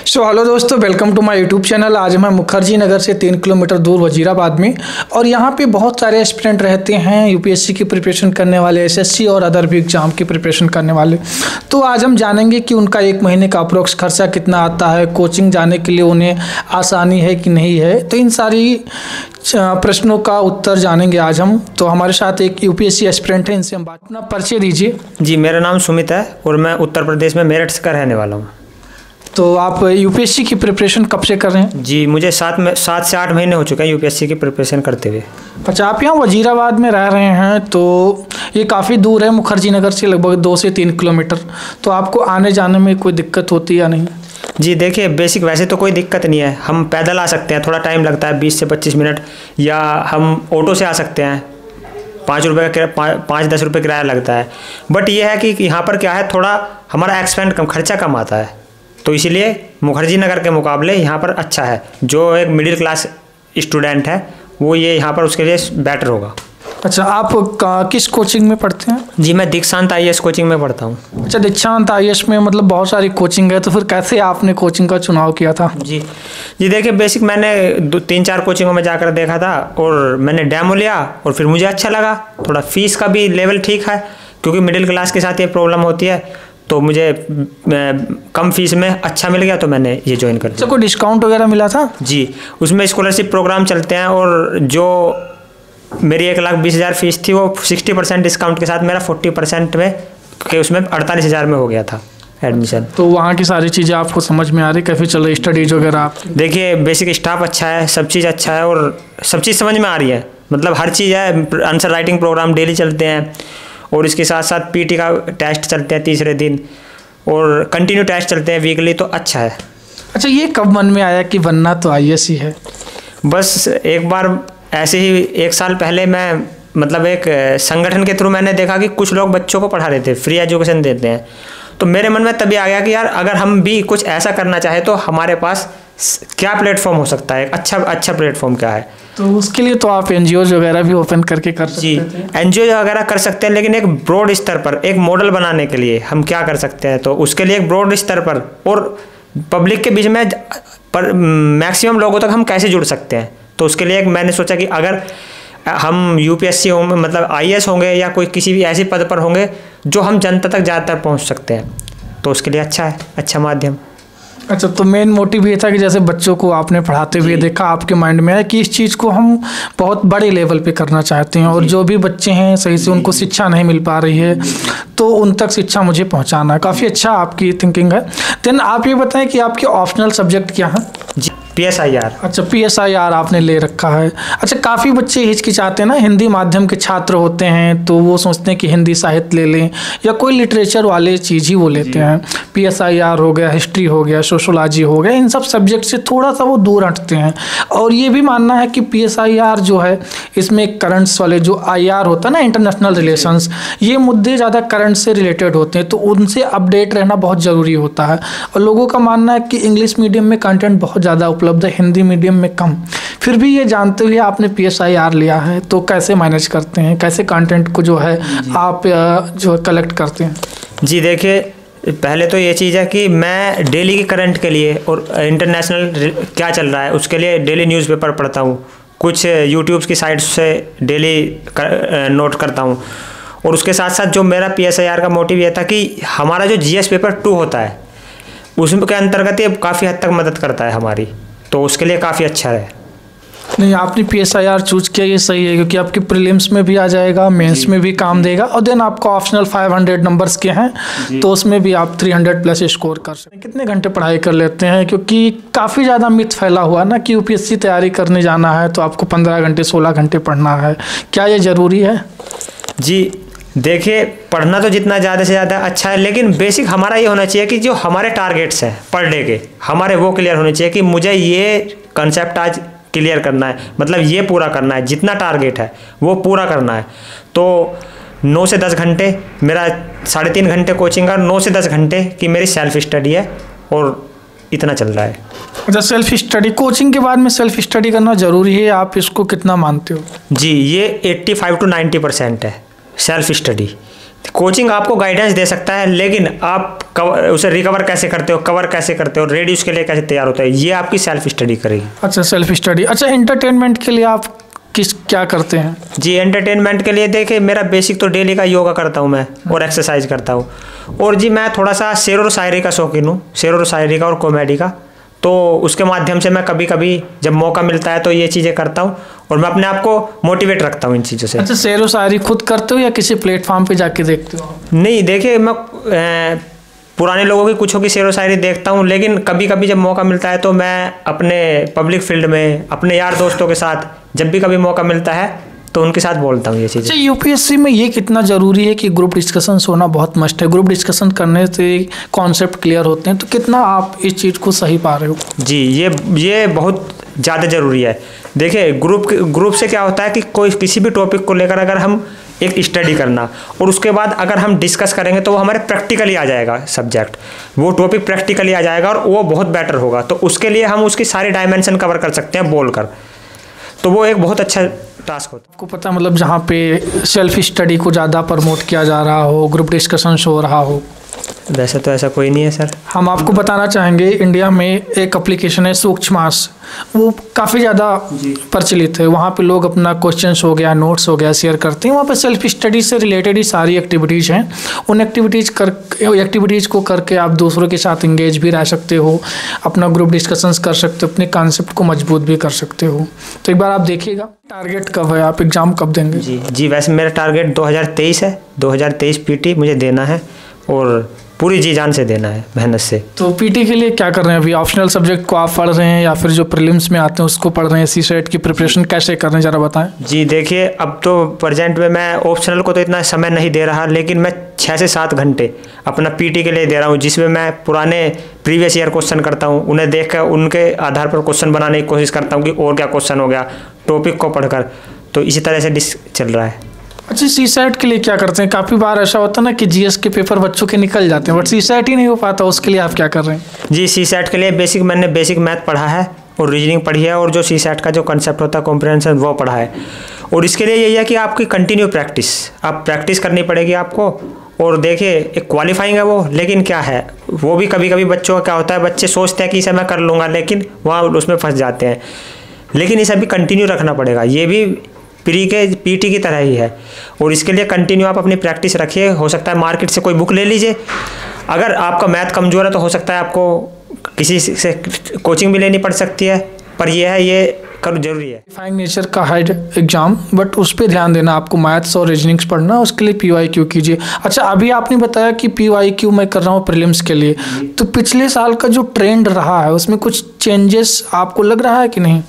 Hello दोस्तों, welcome to my YouTube channel. आज मैं मुखर्जी नगर से 3 किलोमीटर दूर वजीराबाद में, और यहाँ पे बहुत सारे एस्पिरेंट रहते हैं यूपीएससी की प्रिपरेशन करने वाले, एसएससी और अदर भी एग्जाम की प्रिपरेशन करने वाले। तो आज हम जानेंगे कि उनका 1 महीने का अप्रोक्स खर्चा कितना आता है, कोचिंग जाने के लिए उन्हें आसानी है कि नहीं है। तो इन सारी प्रश्नों का उत्तर जानेंगे आज हम। तो हमारे साथ एक यूपीएससी एस्पिरेंट है, इनसे हम बात। अपना परिचय दीजिए। जी, मेरा नाम सुमित है और मैं उत्तर प्रदेश में मेरठ का रहने वाला हूँ। तो आप यूपीएससी की प्रिपरेशन कब से कर रहे हैं? जी, मुझे 7 से 8 महीने हो चुके हैं यूपीएससी की प्रिपरेशन करते हुए। अच्छा, आप यहाँ वजीराबाद में रह रहे हैं, तो ये काफ़ी दूर है मुखर्जी नगर से, लगभग 2 से 3 किलोमीटर। तो आपको आने जाने में कोई दिक्कत होती है या नहीं? जी देखिए, बेसिक वैसे तो कोई दिक्कत नहीं है, हम पैदल आ सकते हैं, थोड़ा टाइम लगता है 20 से 25 मिनट, या हम ऑटो से आ सकते हैं, 5-10 रुपये किराया लगता है। बट ये है कि यहाँ पर क्या है, थोड़ा हमारा एक्सपेंड कम, खर्चा कम आता है, तो इसीलिए मुखर्जी नगर के मुकाबले यहाँ पर अच्छा है। जो एक मिडिल क्लास स्टूडेंट है वो ये यहाँ पर उसके लिए बेटर होगा। अच्छा, आप किस कोचिंग में पढ़ते हैं? जी, मैं दीक्षांत आईएएस कोचिंग में पढ़ता हूँ। अच्छा, दीक्षांत आईएएस में मतलब बहुत सारी कोचिंग है, तो फिर कैसे आपने कोचिंग का चुनाव किया था? जी देखिए, बेसिक मैंने 3-4 कोचिंगों में जाकर देखा था और मैंने डेमो लिया और फिर मुझे अच्छा लगा। थोड़ा फीस का भी लेवल ठीक है, क्योंकि मिडिल क्लास के साथ ये प्रॉब्लम होती है, तो मुझे कम फीस में अच्छा मिल गया, तो मैंने ये ज्वाइन कर दिया। कोई डिस्काउंट वगैरह मिला था? जी, उसमें स्कॉलरशिप प्रोग्राम चलते हैं, और जो मेरी 1,20,000 फीस थी वो 60% डिस्काउंट के साथ मेरा 40% में के उसमें 48,000 में हो गया था एडमिशन। तो वहाँ की सारी चीज़ें आपको समझ में आ रही, कैसे चल रही स्टडीज वगैरह आप? देखिए, बेसिक स्टाफ अच्छा है, सब चीज़ अच्छा है और सब चीज़ समझ में आ रही है, मतलब हर चीज़ है। आंसर राइटिंग प्रोग्राम डेली चलते हैं, और इसके साथ साथ पीटी का टेस्ट चलते हैं तीसरे दिन, और कंटिन्यू टेस्ट चलते हैं वीकली, तो अच्छा है। अच्छा, ये कब मन में आया कि बनना तो आईएएस ही है? बस एक बार ऐसे ही 1 साल पहले मैं मतलब एक संगठन के थ्रू मैंने देखा कि कुछ लोग बच्चों को पढ़ा रहे थे, फ्री एजुकेशन देते हैं, तो मेरे मन में तभी आ गया कि यार अगर हम भी कुछ ऐसा करना चाहे तो हमारे पास क्या प्लेटफॉर्म हो सकता है, अच्छा प्लेटफॉर्म क्या है। तो उसके लिए तो आप एनजीओ वगैरह भी ओपन करके कर सकते थे। जी, एनजीओ वगैरह कर सकते हैं, लेकिन एक ब्रॉड स्तर पर एक मॉडल बनाने के लिए हम क्या कर सकते हैं, तो उसके लिए एक ब्रॉड स्तर पर और पब्लिक के बीच में मैक्सिमम लोगों तक हम कैसे जुड़ सकते हैं, तो उसके लिए मैंने सोचा कि अगर हम यूपीएससी होंगे, मतलब आईएएस होंगे, या कोई किसी भी ऐसे पद पर होंगे जो हम जनता तक ज़्यादातर पहुँच सकते हैं, तो उसके लिए अच्छा है, अच्छा माध्यम। अच्छा, तो मेन मोटिव ये था कि जैसे बच्चों को आपने पढ़ाते हुए देखा, आपके माइंड में है कि इस चीज़ को हम बहुत बड़े लेवल पे करना चाहते हैं, और जो भी बच्चे हैं सही से उनको शिक्षा नहीं मिल पा रही है, तो उन तक शिक्षा मुझे पहुंचाना है। काफ़ी अच्छा आपकी थिंकिंग है। देन आप ये बताएं कि आपके ऑप्शनल सब्जेक्ट क्या हैं? जी, PSIR। अच्छा, PSIR आपने ले रखा है। अच्छा, काफ़ी बच्चे हिचकिचाते हैं ना, हिंदी माध्यम के छात्र होते हैं, तो वो सोचते हैं कि हिंदी साहित्य ले लें या कोई लिटरेचर वाले चीज़ ही वो लेते हैं। PSIR हो गया, हिस्ट्री हो गया, सोशोलॉजी हो गया, इन सब सब्जेक्ट से थोड़ा सा वो दूर हटते हैं। और ये भी मानना है कि PSIR जो है, इसमें करंट्स वाले जो IR होता है ना, इंटरनेशनल रिलेशंस, ये मुद्दे ज़्यादा करंट से रिलेटेड होते हैं, तो उनसे अपडेट रहना बहुत ज़रूरी होता है। और लोगों का मानना है कि इंग्लिश मीडियम में कंटेंट बहुत ज़्यादा उपलब्ध है, हिंदी मीडियम में कम। फिर भी ये जानते हुए आपने PSIR लिया है, तो कैसे मैनेज करते हैं, कैसे कंटेंट को जो है आप जो कलेक्ट करते हैं? जी देखिए, पहले तो ये चीज़ है कि मैं डेली के करंट के लिए और इंटरनेशनल क्या चल रहा है उसके लिए डेली न्यूज़पेपर पढ़ता हूँ, कुछ यूट्यूब की साइट्स से डेली नोट करता हूँ, और उसके साथ साथ जो मेरा PSIR का मोटिव ये था कि हमारा जो GS पेपर 2 होता है उसके अंतर्गत ये काफ़ी हद तक मदद करता है हमारी, तो उसके लिए काफ़ी अच्छा है। नहीं, आपने PSIR चूज किया, ये सही है, क्योंकि आपके प्रीलिम्स में भी आ जाएगा, मेंस में भी काम देगा, और देन आपका ऑप्शनल 500 नंबर्स के हैं, तो उसमें भी आप 300 प्लस स्कोर कर सकते हैं। कितने घंटे पढ़ाई कर लेते हैं? क्योंकि काफ़ी ज़्यादा मिथ फैला हुआ ना कि यूपीएससी तैयारी करने जाना है तो आपको 15 घंटे 16 घंटे पढ़ना है। क्या ये ज़रूरी है? जी देखिए, पढ़ना तो जितना ज़्यादा से ज़्यादा अच्छा है, लेकिन बेसिक हमारा ये होना चाहिए कि जो हमारे टारगेट्स हैं पर डे के, हमारे वो क्लियर होने चाहिए कि मुझे ये कंसेप्ट आज क्लियर करना है, मतलब ये पूरा करना है, जितना टारगेट है वो पूरा करना है। तो 9 से 10 घंटे मेरा 3.5 घंटे कोचिंग का, 9 से 10 घंटे की मेरी सेल्फ स्टडी है, और इतना चल रहा है। अच्छा, सेल्फ स्टडी, कोचिंग के बाद में सेल्फ स्टडी करना ज़रूरी है, आप इसको कितना मानते हो? जी, ये 85 to 90% है सेल्फ स्टडी, कोचिंग आपको गाइडेंस दे सकता है, लेकिन आप उसे रिकवर कैसे करते हो, कवर कैसे करते हो, रेडी उसके लिए कैसे तैयार होता है, ये आपकी सेल्फ स्टडी करेगी। अच्छा, सेल्फ स्टडी। अच्छा, एंटरटेनमेंट के लिए आप क्या करते हैं? जी, एंटरटेनमेंट के लिए देखिए, मेरा बेसिक तो डेली का योगा करता हूँ मैं, और एक्सरसाइज करता हूँ। और जी मैं थोड़ा सा शेर और शायरी का शौकीन हूँ, शेर और शायरी का और कॉमेडी का। तो उसके माध्यम से मैं कभी कभी जब मौका मिलता है तो ये चीज़ें करता हूँ, और मैं अपने आप को मोटिवेट रखता हूँ इन चीज़ों से। अच्छा, शेर और शायरी खुद करते हो या किसी प्लेटफॉर्म पे जाके देखते हो? नहीं, देखिए मैं पुराने लोगों की कुछों की शेर व शायरी देखता हूँ, लेकिन कभी कभी जब मौका मिलता है तो मैं अपने पब्लिक फील्ड में अपने यार दोस्तों के साथ जब भी कभी मौका मिलता है तो उनके साथ बोलता हूँ ये चीज़ें। अच्छा, यूपीएससी में ये कितना ज़रूरी है कि ग्रुप डिस्कशन होना बहुत मस्ट है? ग्रुप डिस्कशन करने से कॉन्सेप्ट क्लियर होते हैं, तो कितना आप इस चीज़ को सही पा रहे हो? जी, ये बहुत ज़्यादा ज़रूरी है। देखिए, ग्रुप से क्या होता है कि कोई किसी भी टॉपिक को लेकर अगर हम एक स्टडी करना और उसके बाद अगर हम डिस्कस करेंगे तो वो हमारे प्रैक्टिकली आ जाएगा सब्जेक्ट, वो टॉपिक प्रैक्टिकली आ जाएगा और वो बहुत बेटर होगा। तो उसके लिए हम उसकी सारी डायमेंशन कवर कर सकते हैं बोलकर, तो वो एक बहुत अच्छा टास्क होता है। आपको पता मतलब जहाँ पे सेल्फ स्टडी को ज़्यादा प्रमोट किया जा रहा हो, ग्रुप डिस्कशन हो रहा हो? वैसे तो ऐसा कोई नहीं है सर। हम आपको बताना चाहेंगे, इंडिया में एक एप्लीकेशन है सूक्ष्मास, वो काफ़ी ज़्यादा प्रचलित है। वहाँ पे लोग अपना क्वेश्चंस हो गया, नोट्स हो गया शेयर करते हैं। वहाँ पे सेल्फ स्टडी से रिलेटेड ही सारी एक्टिविटीज़ हैं। उन एक्टिविटीज़ को करके आप दूसरों के साथ इंगेज भी रह सकते हो, अपना ग्रुप डिस्कशंस कर सकते हो, अपने कॉन्सेप्ट को मजबूत भी कर सकते हो। तो एक बार आप देखिएगा। टारगेट कब है, आप एग्ज़ाम कब देंगे? जी, वैसे मेरा टारगेट 2023 है। 2023 पीटी मुझे देना है और पूरी जी जान से देना है, मेहनत से। तो पीटी के लिए क्या कर रहे हैं अभी? ऑप्शनल सब्जेक्ट को आप पढ़ रहे हैं या फिर जो प्रीलिम्स में आते हैं उसको पढ़ रहे हैं? सीसेट की प्रिपरेशन कैसे कर रहे हैं, ज़रा बताएं। जी देखिए, अब तो प्रेजेंट में मैं ऑप्शनल को तो इतना समय नहीं दे रहा, लेकिन मैं 6 से 7 घंटे अपना पीटी के लिए दे रहा हूँ, जिसमें मैं पुराने प्रीवियस ईयर क्वेश्चन करता हूँ, उन्हें देख कर उनके आधार पर क्वेश्चन बनाने की कोशिश करता हूँ कि और क्या क्वेश्चन हो गया टॉपिक को पढ़कर। तो इसी तरह से चल रहा है। अच्छा, सीसेट के लिए क्या करते हैं? काफ़ी बार ऐसा होता है ना कि जीएस के पेपर बच्चों के निकल जाते हैं, बट सीसेट ही नहीं हो पाता, उसके लिए आप क्या कर रहे हैं? जी, सीसेट के लिए मैंने बेसिक मैथ पढ़ा है और रीजनिंग पढ़ी है, और जो सीसेट का जो कंसेप्ट होता है कॉम्प्रिहेंशन वो पढ़ा है। और इसके लिए यही है कि आपकी कंटिन्यू प्रैक्टिस, आप प्रैक्टिस करनी पड़ेगी आपको। और देखिए, एक क्वालिफाइंग है वो, लेकिन क्या है वो भी कभी कभी बच्चों का क्या होता है, बच्चे सोचते हैं कि इसे मैं कर लूँगा, लेकिन वहाँ उसमें फंस जाते हैं। लेकिन इसे भी कंटिन्यू रखना पड़ेगा, ये भी पीटी की तरह ही है। और इसके लिए कंटिन्यू आप अपनी प्रैक्टिस रखिए। हो सकता है मार्केट से कोई बुक ले लीजिए, अगर आपका मैथ कमज़ोर है तो हो सकता है आपको किसी से कोचिंग भी लेनी पड़ सकती है, पर यह है ये कर जरूरी है। क्वालिफाइंग नेचर का है एग्जाम, बट उस पर ध्यान देना आपको, मैथ्स और रीजनिंग्स पढ़ना, उसके लिए PYQ कीजिए। अच्छा, अभी आपने बताया कि PYQ मैं कर रहा हूँ प्रीलिम्स के लिए, तो पिछले साल का जो ट्रेंड रहा है उसमें कुछ चेंजेस आपको लग रहा है कि नहीं?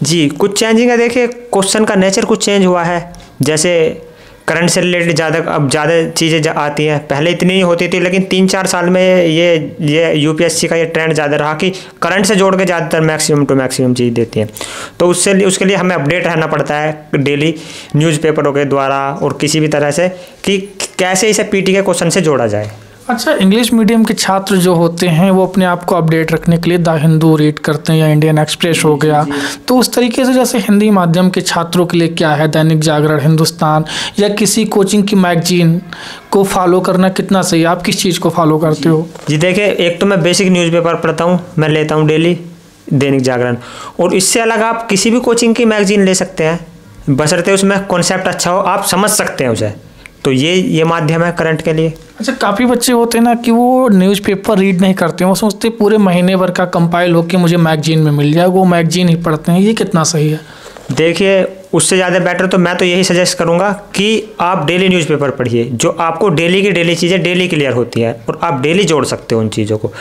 जी, कुछ चेंजिंग है। देखिए, क्वेश्चन का नेचर कुछ चेंज हुआ है, जैसे करंट से रिलेटेड अब ज़्यादा चीज़ें आती हैं। पहले इतनी नहीं होती थी, लेकिन 3-4 साल में ये यूपीएससी का ये ट्रेंड ज़्यादा रहा कि करंट से जोड़ के ज़्यादातर मैक्सिमम टू मैक्सिमम चीज़ देती हैं। तो उसके लिए हमें अपडेट रहना पड़ता है डेली न्यूज़पेपरों के द्वारा और किसी भी तरह से कि कैसे इसे पीटी के क्वेश्चन से जोड़ा जाए। अच्छा, इंग्लिश मीडियम के छात्र जो होते हैं वो अपने आप को अपडेट रखने के लिए द हिंदू रीड करते हैं या इंडियन एक्सप्रेस हो गया, तो उस तरीके से जैसे हिंदी माध्यम के छात्रों के लिए क्या है, दैनिक जागरण, हिंदुस्तान या किसी कोचिंग की मैगजीन को फॉलो करना कितना सही है? आप किस चीज़ को फॉलो करते हो? जी देखिए, एक तो मैं बेसिक न्यूज़पेपर पढ़ता हूँ, मैं लेता हूँ डेली दैनिक जागरण, और इससे अलग आप किसी भी कोचिंग की मैगजीन ले सकते हैं, बशर्ते उसमें कॉन्सेप्ट अच्छा हो, आप समझ सकते हैं उसे। तो ये माध्यम है करंट के लिए। अच्छा, काफ़ी बच्चे होते हैं ना कि वो न्यूज़पेपर रीड नहीं करते हैं, वो सोचते पूरे महीने भर का कंपाइल होकर मुझे मैगजीन में मिल जाए, वो मैगजीन ही पढ़ते हैं। ये कितना सही है? देखिए, उससे ज़्यादा बेटर तो मैं तो यही सजेस्ट करूँगा कि आप डेली न्यूज़पेपर पढ़िए, जो आपको डेली की डेली चीज़ें डेली क्लियर होती हैं और आप डेली जोड़ सकते हो उन चीज़ों को।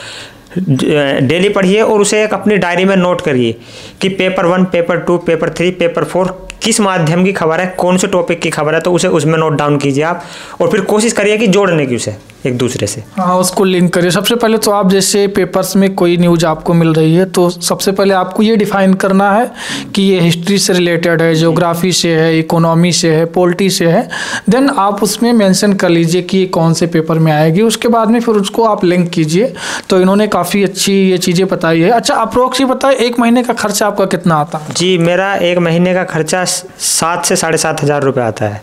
डेली पढ़िए और उसे एक अपनी डायरी में नोट करिए कि पेपर 1, पेपर 2, पेपर 3, पेपर 4 किस माध्यम की खबर है, कौन से टॉपिक की खबर है, तो उसे उसमें नोट डाउन कीजिए आप, और फिर कोशिश करिए कि जोड़ने की उसे एक दूसरे से। हाँ, उसको लिंक करिए। सबसे पहले तो आप जैसे पेपर्स में कोई न्यूज़ आपको मिल रही है तो सबसे पहले आपको ये डिफाइन करना है कि ये हिस्ट्री से रिलेटेड है, ज्योग्राफी से है, इकोनॉमी से है, पॉलिटी से है, देन आप उसमें मेंशन कर लीजिए कि ये कौन से पेपर में आएगी। उसके बाद में फिर उसको आप लिंक कीजिए। तो इन्होंने काफ़ी अच्छी ये चीज़ें बताई है। अच्छा, अप्रोक्स ही बताए, 1 महीने का खर्चा आपका कितना आता है? जी, मेरा 1 महीने का खर्चा 7 से 7,500 रुपये आता है।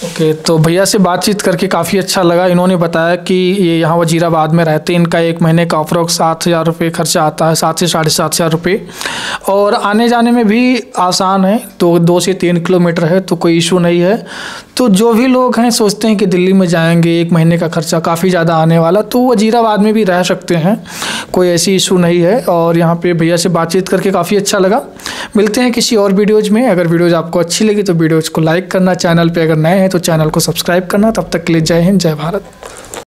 ओके, तो भैया से बातचीत करके काफ़ी अच्छा लगा। इन्होंने बताया कि ये यहाँ वजीराबाद में रहते हैं, इनका एक महीने का अप्रोक्स 7,000 रुपये खर्चा आता है, 7 से 7,500 रुपये, और आने जाने में भी आसान है, तो 2 से 3 किलोमीटर है, तो कोई इशू नहीं है। तो जो भी लोग हैं सोचते हैं कि दिल्ली में जाएंगे, एक महीने का खर्चा काफ़ी ज़्यादा आने वाला, तो वजीराबाद में भी रह सकते हैं, कोई ऐसी इशू नहीं है। और यहाँ पे भैया से बातचीत करके काफ़ी अच्छा लगा। मिलते हैं किसी और वीडियोज़ में। अगर वीडियोज़ आपको अच्छी लगी तो वीडियोज़ को लाइक करना, चैनल पे अगर नए हैं तो चैनल को सब्सक्राइब करना। तब तक के लिए जय हिंद, जय भारत।